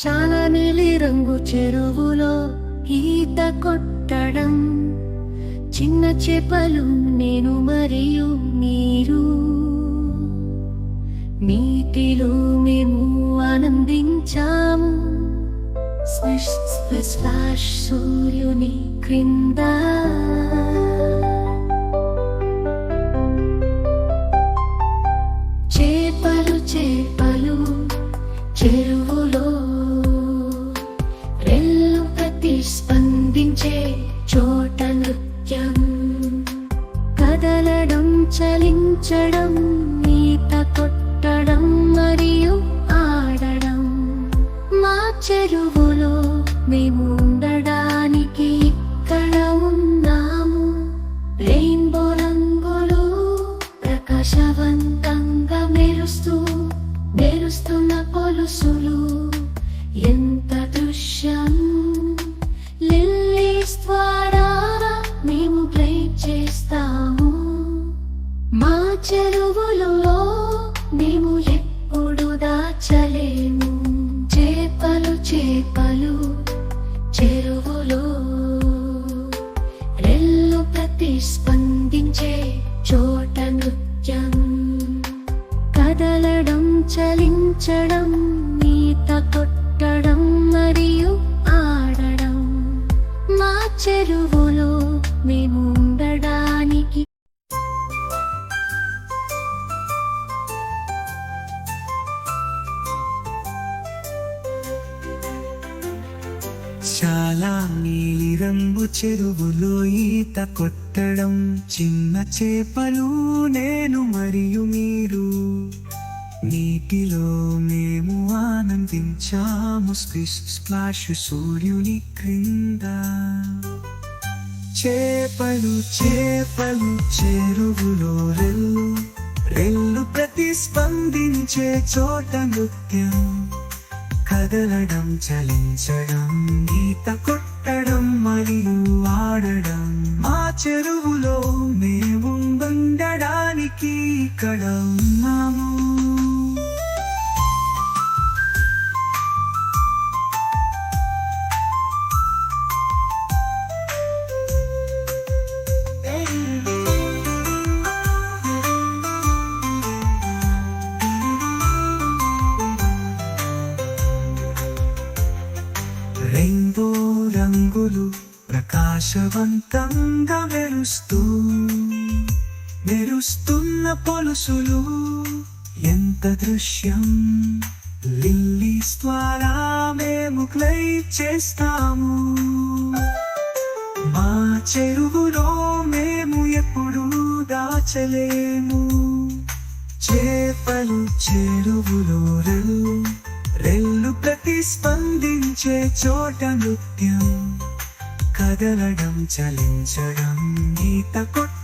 చాలా నీలిరంగు చెరువులో ఈత కొట్టడం, చిన్న చేపలు నేను మరియు మీరు, నీటిలో మేము ఆనందించాము. స్ప్లాష్ స్ప్లాష్ స్ప్లాష్ సూర్యుని క్రింద చేపలు చేపలు చెరువులో రెల్లు ప్రతిస్పందించే చోట నృత్యం, కదలడం చలించడం, ఈత కొట్టడం మరియు ఆడడం. మా చెరువులో మేము ఉండడానికి ఇక్కడ ఉన్నాము. రెయిన్బో రంగులు ప్రకాశవంతంగా మెరుస్తున్న పొలుసులు, ఎంత దృశ్యం. లిల్లీస్ ద్వారా మేము ప్లే చేస్తాము. మా చెరువులలో మేము ఎప్పుడు దాచలేము. చేపలు చేపలు చెరువులో రెల్లు ప్రతిస్పందించే చోట నృత్యం, కదలడం చలించడం, ఈత కొట్టడం మరియు ఆడడం. మా చెరువులో మేము ఉండడానికి చాలా నీలిరంగు చెరువులో ఈత కొట్టడం, చిన్న చేపలు నేను మరియు మీరు, నీటిలో మేము ఆనందించాము. స్ప్లిష్ స్ప్లాష్ సూర్యుని క్రింద చేపలు చేపలు చెరువులో రెల్లు ప్రతిస్పందించే చోట నృత్యం, కదలడం చలించడం, ఈత కొట్టడం మరియు ఆడడం. మా చెరువులో మేము ఉండడానికి ఇక్కడ ఉన్నాము. రెయిన్బో రంగులు ప్రకాశవంతంగా మెరుస్తున్న పొలుసులు, ఎంత దృశ్యం. లిల్లీస్ ద్వారా మేము ప్లే చేస్తాము. మా చెరువులో మేము ఎప్పుడు దాచలేము. చేపలు చెరువులో రెల్లు ప్రతిస్పందించే చోట నృత్యం, కదలడం చలించడం, ఈత కొట్టడం